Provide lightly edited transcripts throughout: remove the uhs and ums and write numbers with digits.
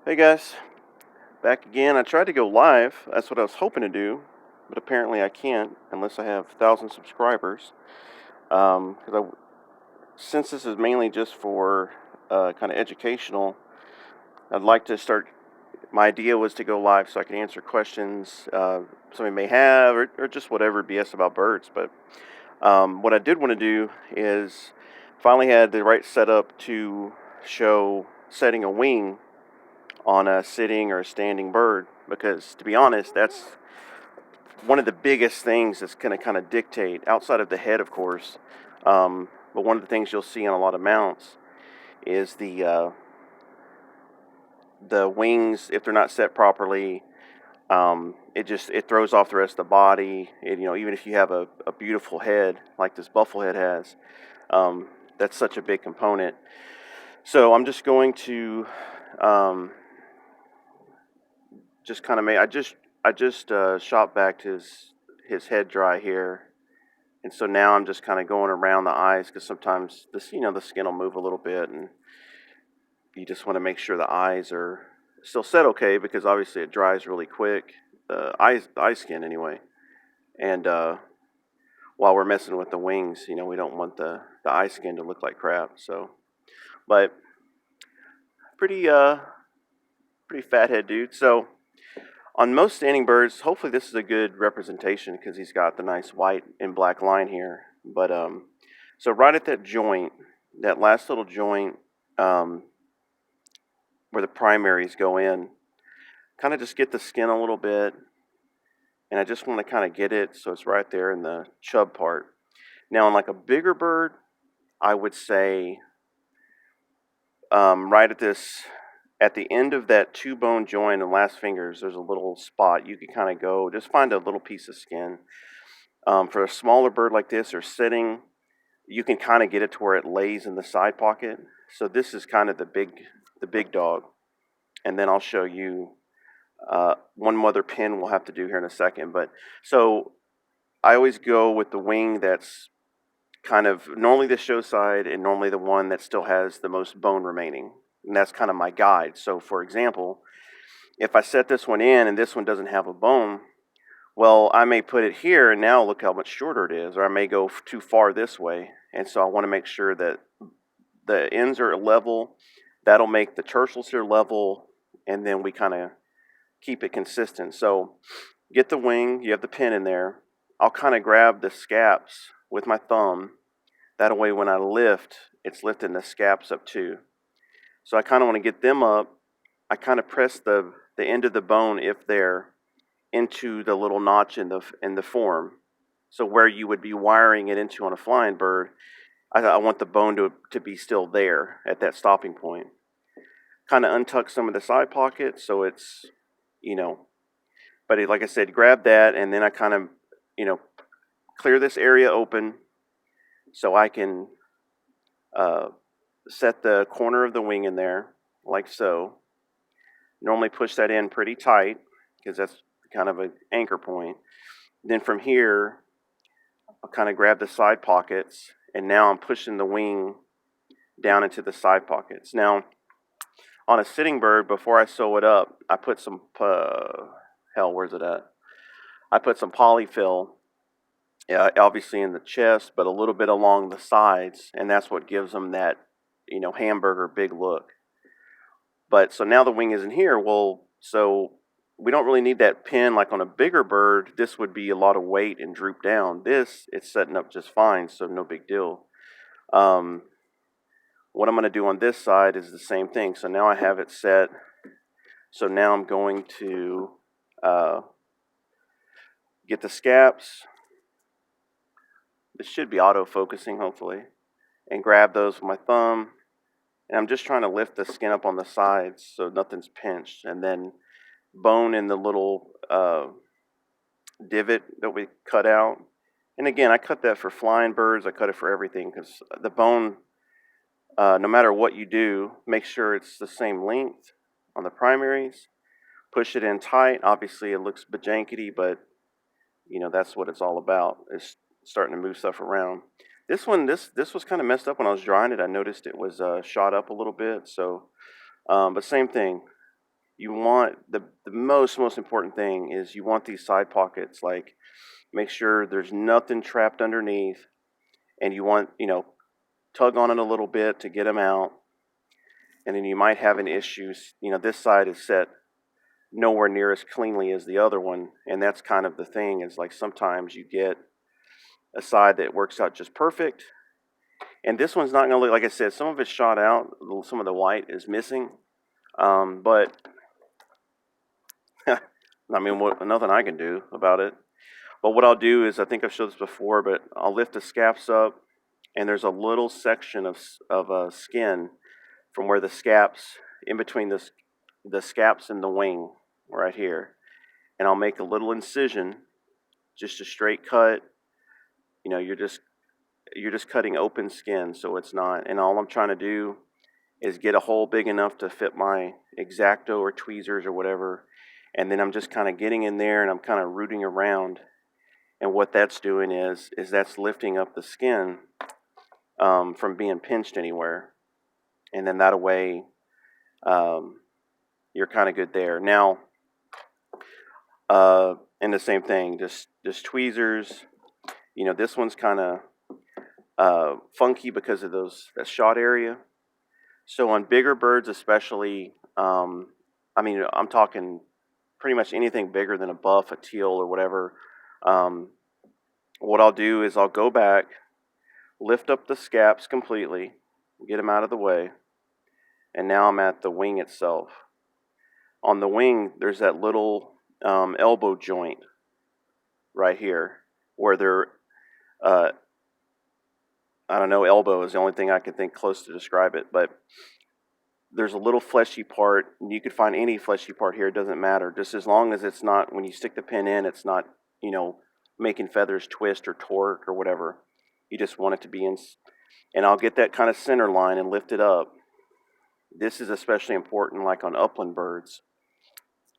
Hey guys, back again. I tried to go live. That's what I was hoping to do, but apparently I can't unless I have 1,000 subscribers. Because since this is mainly just for kind of educational, I'd like to start. My idea was to go live so I can answer questions somebody may have, or just whatever BS about birds. But what I did want to do is finally had the right setup to show setting a wing on a sitting or a standing bird, because to be honest, that's one of the biggest things that's going to kind of dictate, outside of the head, of course. But one of the things you'll see on a lot of mounts is the wings. If they're not set properly, it throws off the rest of the body. Even if you have a beautiful head like this bufflehead has, that's such a big component. So I'm just going to just kind of make. I just shot back his head dry here, and so now I'm just kind of going around the eyes, because sometimes the skin will move a little bit, and you just want to make sure the eyes are still set okay, because obviously it dries really quick, the eye skin anyway. And while we're messing with the wings, we don't want the eye skin to look like crap. So, but pretty pretty fat head dude. So on most standing birds, hopefully this is a good representation because he's got the nice white and black line here. But so right at that joint, that last little joint where the primaries go in, kind of just get the skin a little bit, and I just want to kind of get it so it's right there in the chub part. Now on like a bigger bird, I would say right at the end of that two bone joint and last fingers, there's a little spot you can kind of go, just find a little piece of skin. For a smaller bird like this or sitting, you can kind of get it to where it lays in the side pocket. So this is kind of the big dog. And then I'll show you one other pin we'll have to do here in a second. But so I always go with the wing that's kind of normally the show side and normally the one that still has the most bone remaining. And that's kind of my guide. So for example, if I set this one in and this one doesn't have a bone, well, I may put it here and now look how much shorter it is, or I may go too far this way. And so I want to make sure that the ends are level. That'll make the tertials here level, and then we kind of keep it consistent. So get the wing, you have the pin in there. I'll kind of grab the scaps with my thumb. That way when I lift, it's lifting the scaps up too. So I kind of want to get them up. I kind of press the end of the bone, if there, into the little notch in the form. So where you would be wiring it into on a flying bird, I want the bone to be still there at that stopping point. Kind of untuck some of the side pockets so it's, but like I said, grab that, and then I kind of, clear this area open so I can set the corner of the wing in there, like so. Normally push that in pretty tight because that's kind of an anchor point. Then from here, I'll kind of grab the side pockets, and now I'm pushing the wing down into the side pockets. Now, on a sitting bird, before I sew it up, I put some, where's it at? I put some polyfill, obviously in the chest, but a little bit along the sides, and that's what gives them that, hamburger big look. But so now the wing isn't here. Well, so we don't really need that pin like on a bigger bird. This would be a lot of weight and droop down. This, it's setting up just fine, so no big deal. What I'm going to do on this side is the same thing. So now I have it set. So now I'm going to get the scaps. This should be auto-focusing, hopefully. And grab those with my thumb. And I'm just trying to lift the skin up on the sides so nothing's pinched. And then bone in the little divot that we cut out. And again, I cut that for flying birds. I cut it for everything because the bone, no matter what you do, make sure it's the same length on the primaries. Push it in tight. Obviously, it looks bajankety, but that's what it's all about, is starting to move stuff around. This one, this was kind of messed up when I was drying it. I noticed it was shot up a little bit. So, but same thing. you want the most important thing is you want these side pockets, like make sure there's nothing trapped underneath, and you want, tug on it a little bit to get them out, and then you might have an issue. This side is set nowhere near as cleanly as the other one, and that's kind of the thing, is like sometimes you get a side that works out just perfect, and this one's not going to look, like I said, some of it's shot out, some of the white is missing, but I mean, nothing I can do about it. But what I'll do is, I think I've showed this before, but I'll lift the scaps up, and there's a little section of skin from where the scaps, in between the scaps and the wing, right here, and I'll make a little incision, just a straight cut. You're just cutting open skin, so it's not. And all I'm trying to do is get a hole big enough to fit my X-Acto or tweezers or whatever, and then I'm just kind of getting in there and I'm kind of rooting around. And what that's doing is that's lifting up the skin from being pinched anywhere, and then that way you're kind of good there. Now, and the same thing, just tweezers. This one's kind of funky because of that shot area. So on bigger birds, especially, I mean, I'm talking pretty much anything bigger than a buff, a teal, or whatever. What I'll do is I'll go back, lift up the scaps completely, get them out of the way, and now I'm at the wing itself. On the wing, there's that little elbow joint right here, where I don't know, elbow is the only thing I can think close to describe it, but there's a little fleshy part, and you could find any fleshy part here, it doesn't matter, just as long as it's not, when you stick the pin in, it's not, making feathers twist or torque or whatever. You just want it to be in, and I'll get that kind of center line and lift it up. This is especially important like on upland birds,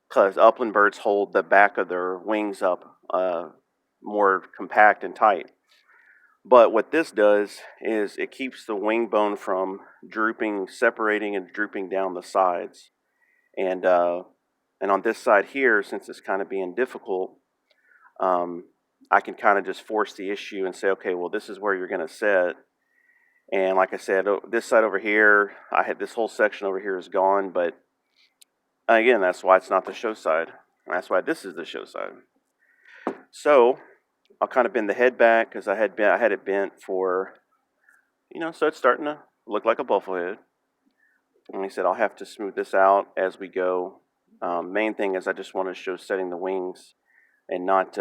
because upland birds hold the back of their wings up more compact and tight. But what this does is it keeps the wing bone from separating and drooping down the sides. And on this side here, since it's kind of being difficult, I can kind of just force the issue and say, okay, well, this is where you're going to set. And like I said, this side over here, I had this whole section over here is gone, but again, that's why it's not the show side. That's why this is the show side. So I'll kind of bend the head back, because I had it bent for, so it's starting to look like a buffalo head. And like I said, I'll have to smooth this out as we go. Main thing is I just want to show setting the wings and not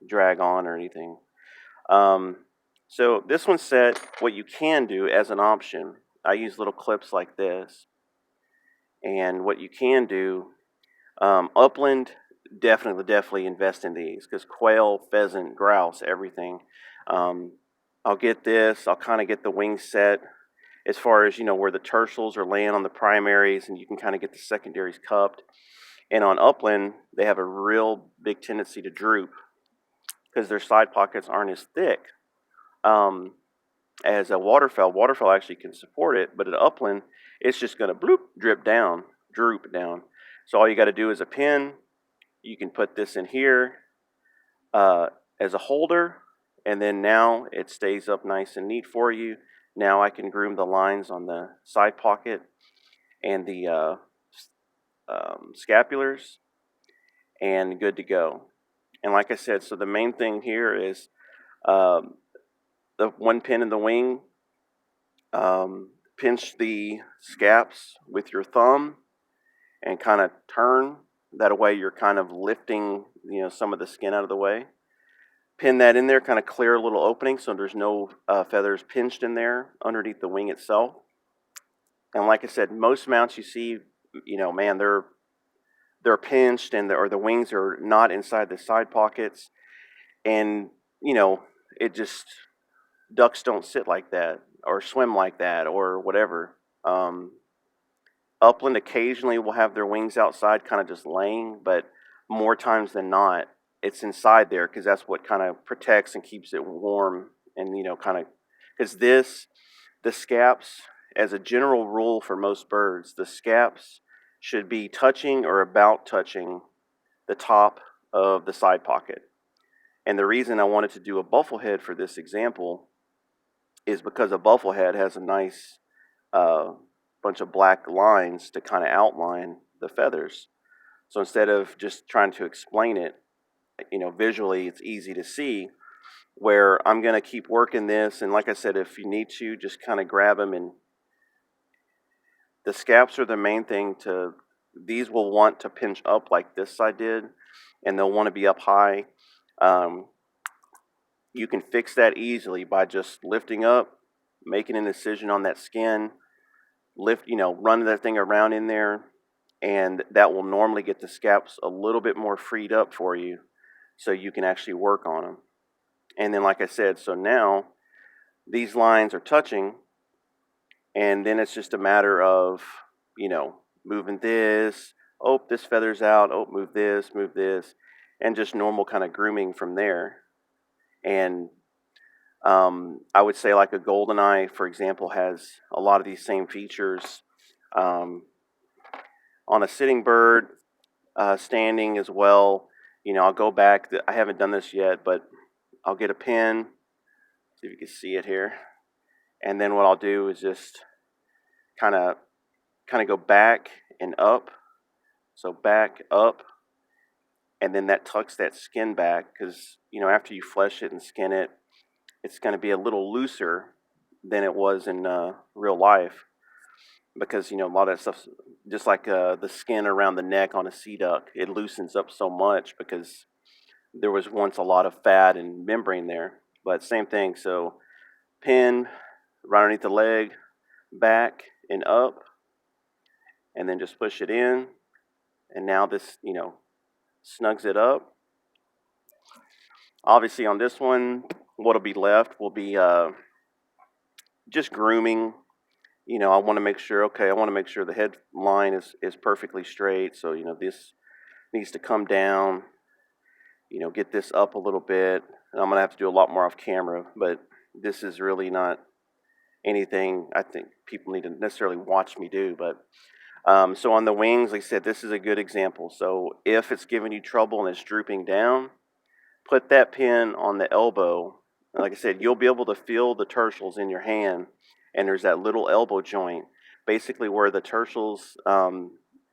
drag on or anything. So this one's set. What you can do as an option, I use little clips like this. And what you can do, upland, definitely invest in these, because quail, pheasant, grouse, everything. I'll get this. I'll kind of get the wings set as far as, where the tertials are laying on the primaries, and you can kind of get the secondaries cupped. And on upland, they have a real big tendency to droop because their side pockets aren't as thick as a waterfowl. Waterfowl actually can support it, but at upland, it's just going to droop down. So all you got to do is a pin. You can put this in here as a holder, and then now it stays up nice and neat for you. Now I can groom the lines on the side pocket and the scapulars, and good to go. And like I said, so the main thing here is the one pin in the wing. Pinch the scaps with your thumb and kind of turn. That way you're kind of lifting, some of the skin out of the way. Pin that in there, kind of clear a little opening so there's no feathers pinched in there underneath the wing itself. And like I said, most mounts you see, man, they're pinched, and or the wings are not inside the side pockets, and it just, ducks don't sit like that or swim like that or whatever. Upland occasionally will have their wings outside, kind of just laying, but more times than not, it's inside there, because that's what kind of protects and keeps it warm, and kind of, because the scaps, as a general rule for most birds, the scaps should be touching or about touching the top of the side pocket. And the reason I wanted to do a buffle head for this example is because a buffle head has a nice uh, bunch of black lines to kind of outline the feathers. So instead of just trying to explain it, visually, it's easy to see where I'm going to keep working this. And like I said, if you need to, just kind of grab them. And the scaps are the main thing. These will want to pinch up like this side did, and they'll want to be up high. You can fix that easily by just lifting up, making an incision on that skin, running that thing around in there, and that will normally get the scaps a little bit more freed up for you so you can actually work on them. And then, like I said, so now these lines are touching, and then it's just a matter of, moving this. Oh, this feather's out. Oh, move this, and just normal kind of grooming from there. And I would say like a goldeneye, for example, has a lot of these same features. On a sitting bird, standing as well, I'll go back. I haven't done this yet, but I'll get a pin. See if you can see it here. And then what I'll do is just kind of go back and up. So back, up, and then that tucks that skin back because, after you flesh it and skin it, it's going to be a little looser than it was in real life because, a lot of that stuff's just like the skin around the neck on a sea duck. It loosens up so much because there was once a lot of fat and membrane there. But same thing, so pin right underneath the leg, back and up, and then just push it in. And now this, snugs it up. Obviously on this one, what'll be left will be just grooming. I want to make sure, the head line is perfectly straight. So, this needs to come down, get this up a little bit. And I'm going to have to do a lot more off camera, but this is really not anything I think people need to necessarily watch me do. But so on the wings, like I said, this is a good example. So if it's giving you trouble and it's drooping down, put that pin on the elbow. And like I said, you'll be able to feel the tertials in your hand. And there's that little elbow joint, basically where the tertials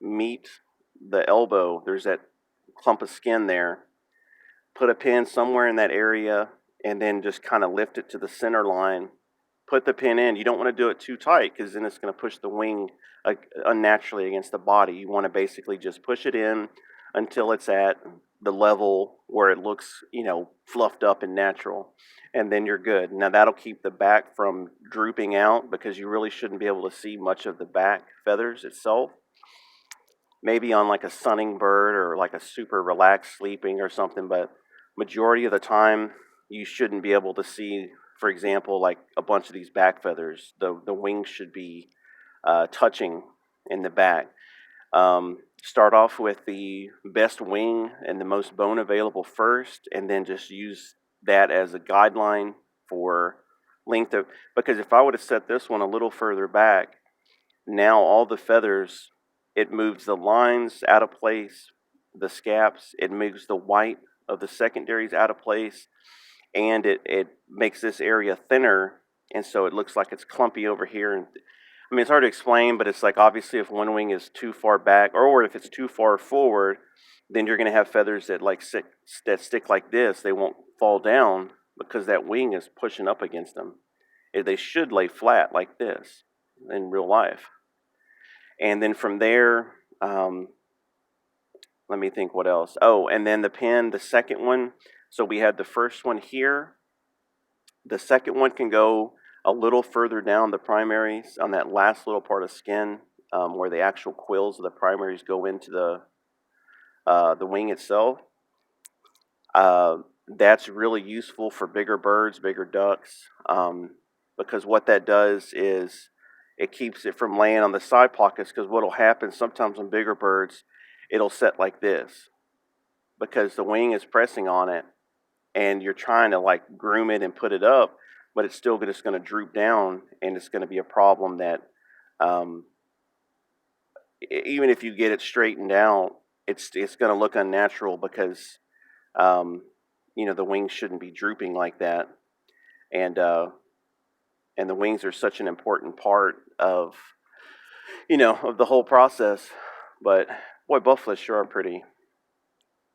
meet the elbow. There's that clump of skin there. Put a pin somewhere in that area and then just kind of lift it to the center line. Put the pin in. You don't want to do it too tight because then it's going to push the wing unnaturally against the body. You want to basically just push it in until it's at the level where it looks, fluffed up and natural, and then you're good. Now that'll keep the back from drooping out because you really shouldn't be able to see much of the back feathers itself. Maybe on like a sunning bird or like a super relaxed sleeping or something, but majority of the time you shouldn't be able to see, for example, like a bunch of these back feathers. The wings should be touching in the back. Start off with the best wing and the most bone available first, and then just use that as a guideline for length of, because if I would have set this one a little further back, now all the feathers, it moves the lines out of place, the scaps, it moves the white of the secondaries out of place, and it makes this area thinner, and so it looks like it's clumpy over here. And I mean, it's hard to explain, but it's like obviously if one wing is too far back, or if it's too far forward, then you're going to have feathers that stick like this. They won't fall down because that wing is pushing up against them. They should lay flat like this in real life. And then from there, let me think what else. Oh, and then the pin, the second one. So we had the first one here. The second one can go a little further down the primaries on that last little part of skin where the actual quills of the primaries go into the wing itself. That's really useful for bigger birds, bigger ducks, because what that does is it keeps it from laying on the side pockets, because what will happen sometimes on bigger birds, it'll set like this because the wing is pressing on it and you're trying to like groom it and put it up, but it's still just going to droop down, and it's going to be a problem that even if you get it straightened out, it's going to look unnatural because um, the wings shouldn't be drooping like that, and uh, and the wings are such an important part of of the whole process. But boy, buffaloes sure are pretty.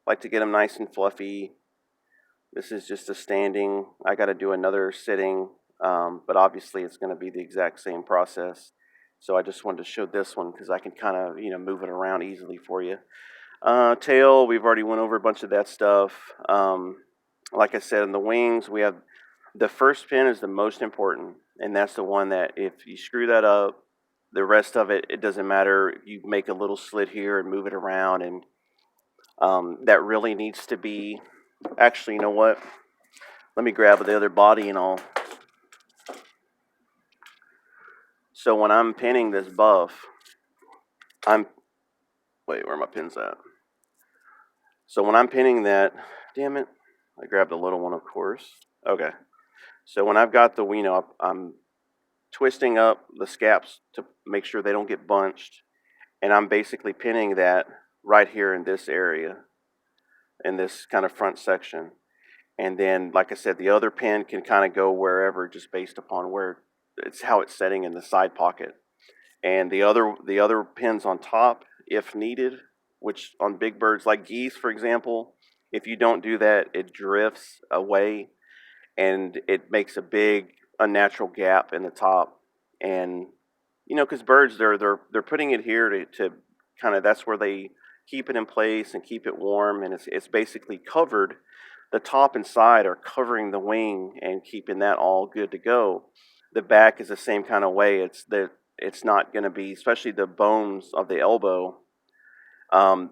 Like to get them nice and fluffy. This is just a standing. I got to do another sitting, but obviously it's going to be the exact same process. So I just wanted to show this one because I can kind of move it around easily for you. Tail, we've already went over a bunch of that stuff. Like I said, in the wings, we have the first pin is the most important, and that's the one that if you screw that up, the rest of it, it doesn't matter. You make a little slit here and move it around, and that really needs to be. Actually, you know what? Let me grab the other body and all. So when I'm pinning this buff, wait, where are my pins at? So when I'm pinning that, damn it, I grabbed the little one, of course. Okay. So when I've got the weeno, I'm twisting up the scaps to make sure they don't get bunched, and I'm basically pinning that right here in this area, in this kind of front section. And then, like I said, the other pin can kind of go wherever, just based upon where it's how it's setting in the side pocket. And the other pins on top, if needed, which on big birds like geese, for example, if you don't do that, it drifts away and it makes a big unnatural gap in the top. And because birds, they're putting it here to kind of, that's where they keep it in place and keep it warm, and it's basically covered. The top and side are covering the wing and keeping that all good to go. The back is the same kind of way. It's not going to be, especially the bones of the elbow.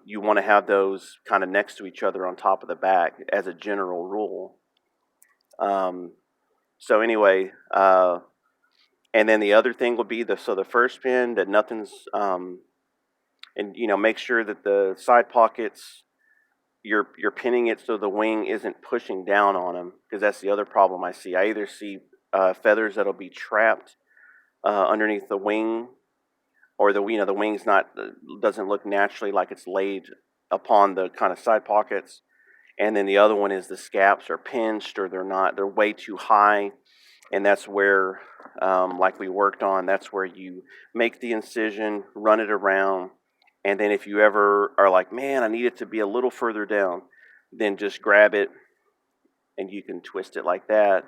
You want to have those kind of next to each other on top of the back as a general rule. So anyway, and then the other thing would be the first pin that nothing's and make sure that the side pockets, you're pinning it so the wing isn't pushing down on them, because that's the other problem I see. I either see feathers that'll be trapped underneath the wing, or the wing's not doesn't look naturally like it's laid upon the kind of side pockets. And then the other one is the scaps are pinched, or they're way too high, and that's where, like we worked on, that's where you make the incision, run it around, and then if you ever are like, man, I need it to be a little further down, then just grab it and you can twist it like that.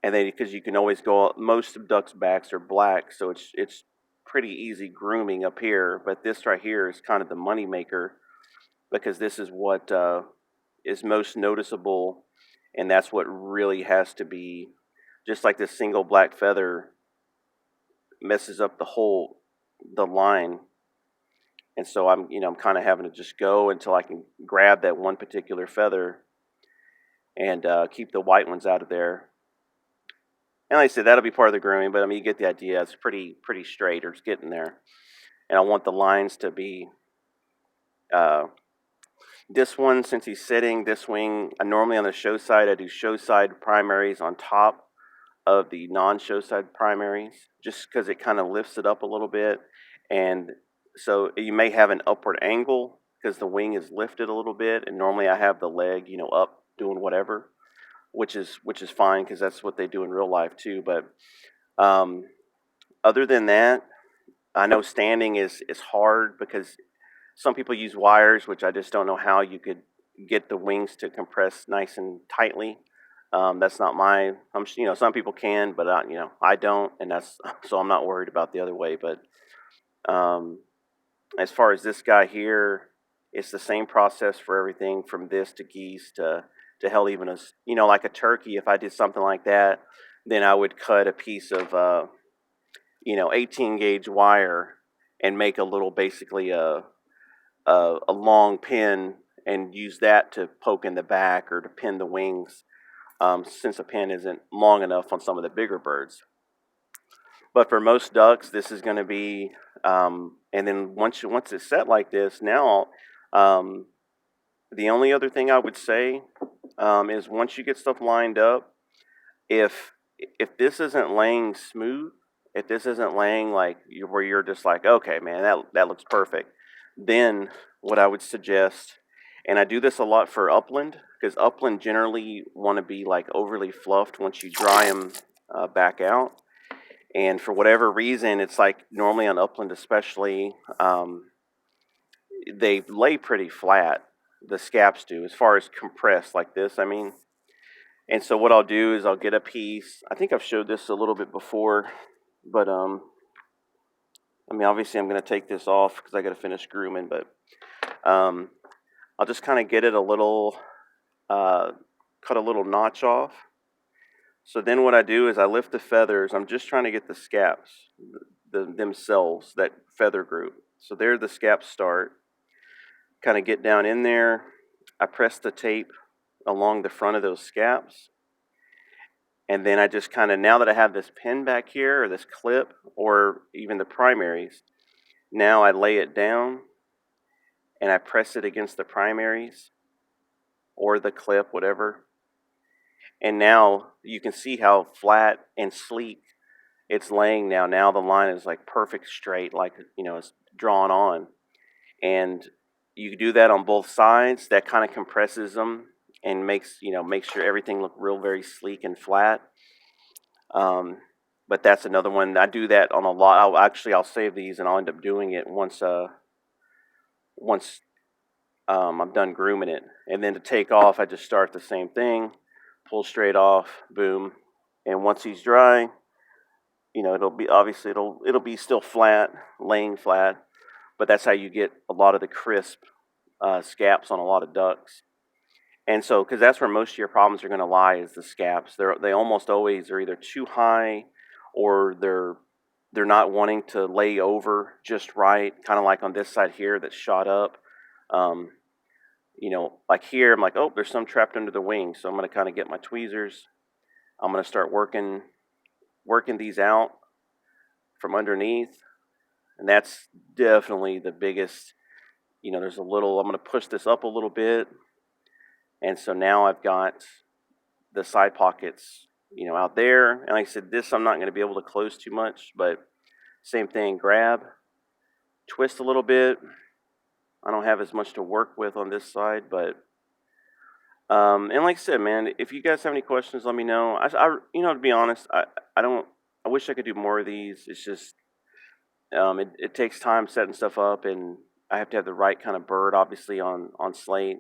And then, because you can always go, most of ducks' backs are black, so it's pretty easy grooming up here. But this right here is kind of the money maker, because this is what is most noticeable, and that's what really has to be. Just like this single black feather messes up the line, and so I'm kind of having to just go until I can grab that one particular feather and keep the white ones out of there. And like I said, that'll be part of the grooming, but I mean, you get the idea. It's pretty straight, or it's getting there. And I want the lines to be, this one, since he's sitting, this wing, normally on the show side, I do show side primaries on top of the non-show side primaries, just because it kind of lifts it up a little bit. And so you may have an upward angle because the wing is lifted a little bit, and normally I have the leg, up doing whatever, which is fine, because that's what they do in real life too. But other than that, I know standing is hard, because some people use wires, which I just don't know how you could get the wings to compress nice and tightly. That's not my. Some people can, but I don't, and that's so I'm not worried about the other way. But as far as this guy here, it's the same process for everything from this to geese to hell, even as like a turkey. If I did something like that, then I would cut a piece of 18 gauge wire and make a little, basically a long pin, and use that to poke in the back or to pin the wings, since a pin isn't long enough on some of the bigger birds. But for most ducks, this is going to be, and then once it's set like this, now the only other thing I would say is, once you get stuff lined up, if this isn't laying smooth, If this isn't laying like where you're just like, okay, man, that looks perfect, then what I would suggest, and I do this a lot for upland, because upland generally want to be like overly fluffed once you dry them back out. And for whatever reason, it's like normally on upland, especially, they lay pretty flat. The scaps do, as far as compressed like this. I mean, and so what I'll do is I'll get a piece. I think I've showed this a little bit before, but I mean, obviously I'm going to take this off because I got to finish grooming. But I'll just kind of get it a little, cut a little notch off. So then what I do is I lift the feathers. I'm just trying to get the scaps themselves, that feather group. So there the scaps start. Kind of get down in there. I press the tape along the front of those scaps. And then I just kind of, now that I have this pin back here, or this clip, or even the primaries, now I lay it down and I press it against the primaries or the clip, whatever. And now you can see how flat and sleek it's laying now. Now the line is like perfect straight, like, it's drawn on. And you do that on both sides. That kind of compresses them and makes sure everything look very sleek and flat. But that's another one. I do that on a lot. I'll save these and I'll end up doing it once I'm done grooming it. And then to take off, I just start the same thing, pull straight off, boom. And once he's dry, it'll be, obviously it'll be still flat, laying flat, but that's how you get a lot of the crisp scaps on a lot of ducks. And so, because that's where most of your problems are going to lie, is the scaps. They almost always are either too high, or they're not wanting to lay over just right. Kind of like on this side here that's shot up. Like here, I'm like, oh, there's some trapped under the wing. So I'm going to kind of get my tweezers. I'm going to start working these out from underneath, and that's definitely the biggest. There's a little. I'm going to push this up a little bit. And so now I've got the side pockets, out there. And like I said, this I'm not going to be able to close too much, but same thing, grab, twist a little bit. I don't have as much to work with on this side, but, and like I said, man, if you guys have any questions, let me know. To be honest, I wish I could do more of these. It's just, it takes time setting stuff up, and I have to have the right kind of bird, obviously, on slate.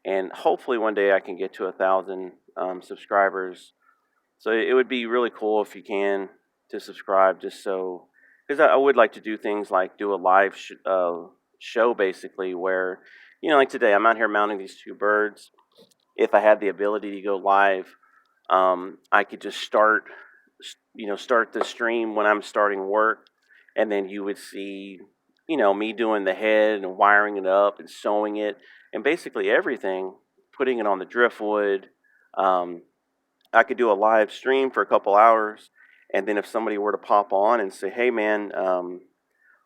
And hopefully one day I can get to 1,000 subscribers. So it would be really cool if you can to subscribe, just so, because I would like to do things like do a live show, basically, where, like today, I'm out here mounting these two birds. If I had the ability to go live, I could just start the stream when I'm starting work, and then you would see, me doing the head and wiring it up and sewing it, and basically everything, putting it on the driftwood. I could do a live stream for a couple hours, and then if somebody were to pop on and say, hey man, well,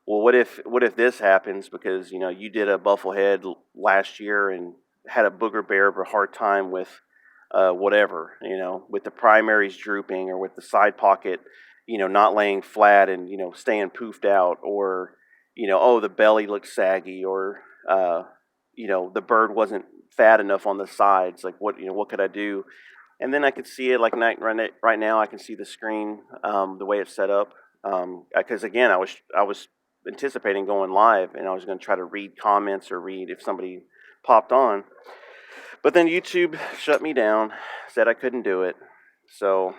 what if this happens, because you did a buffle head last year and had a booger bear of a hard time with whatever, with the primaries drooping, or with the side pocket, not laying flat and staying poofed out, or oh, the belly looks saggy, or the bird wasn't fat enough on the sides. Like, what could I do? And then I could see it, like right now I can see the screen, the way it's set up, because again, I was anticipating going live, and I was going to try to read comments or read if somebody popped on, but then YouTube shut me down, said I couldn't do it, so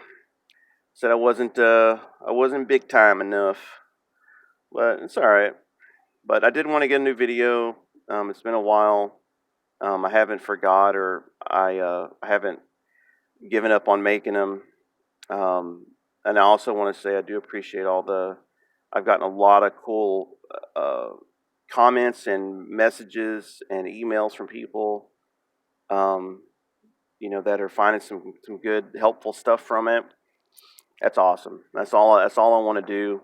said I wasn't big time enough, but it's all right. But I did want to get a new video. It's been a while. I haven't forgot, or I haven't given up on making them. And I also want to say I do appreciate I've gotten a lot of cool comments and messages and emails from people, that are finding some good, helpful stuff from it. That's awesome. That's all I want to do.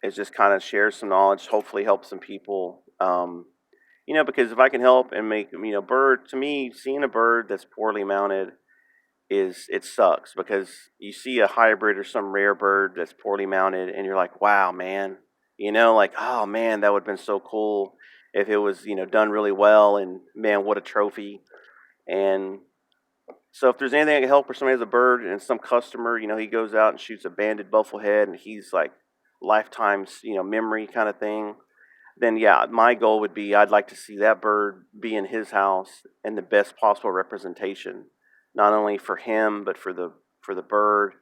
Is just kind of share some knowledge, hopefully help some people. Because if I can help and make, to me, seeing a bird that's poorly mounted it sucks because you see a hybrid or some rare bird that's poorly mounted, and you're like, wow, man, like, oh man, that would have been so cool if it was, done really well, and man, what a trophy. And so if there's anything I can help, or somebody has a bird and some customer, he goes out and shoots a banded bufflehead, and he's like lifetime's, memory kind of thing, then yeah, my goal would be I'd like to see that bird be in his house in the best possible representation, not only for him but for the bird,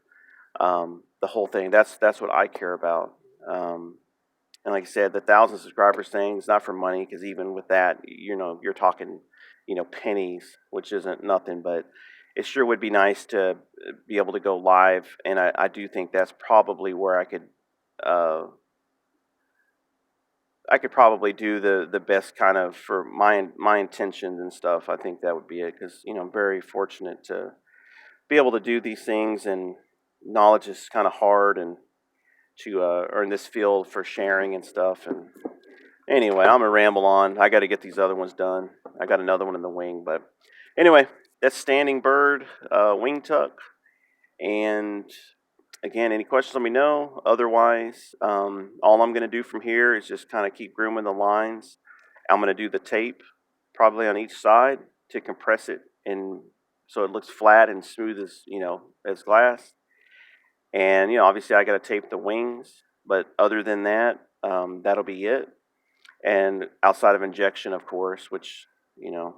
the whole thing. That's what I care about. And like I said, the 1,000 subscribers thing is not for money, because even with that, you're talking, pennies, which isn't nothing. But it sure would be nice to be able to go live, and I do think that's probably where uh, I could probably do the best kind of for my intentions and stuff. I think that would be it, because I'm very fortunate to be able to do these things, and knowledge is kind of hard, and to earn this field for sharing and stuff. And anyway, I'm gonna ramble on. I got to get these other ones done. I got another one in the wing, but anyway, that's standing bird, wing tuck. And again, any questions, let me know. Otherwise, all I'm going to do from here is just kind of keep grooming the lines. I'm going to do the tape probably on each side to compress it, and so it looks flat and smooth as glass. And obviously I got to tape the wings, but other than that, that'll be it. And outside of injection, of course, which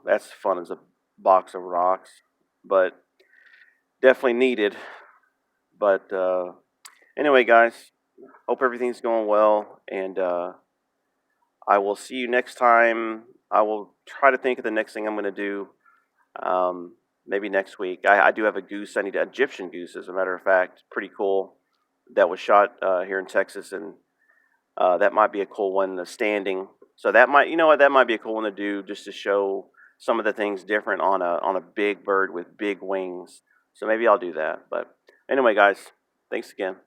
that's fun as a box of rocks, but definitely needed. But anyway, guys, hope everything's going well, and I will see you next time. I will try to think of the next thing I'm going to do. Maybe next week. I do have a goose. I need an Egyptian goose, as a matter of fact. Pretty cool. That was shot here in Texas, and that might be a cool one. The standing. So that might, that might be a cool one to do, just to show some of the things different on a big bird with big wings. So maybe I'll do that. But anyway, guys, thanks again.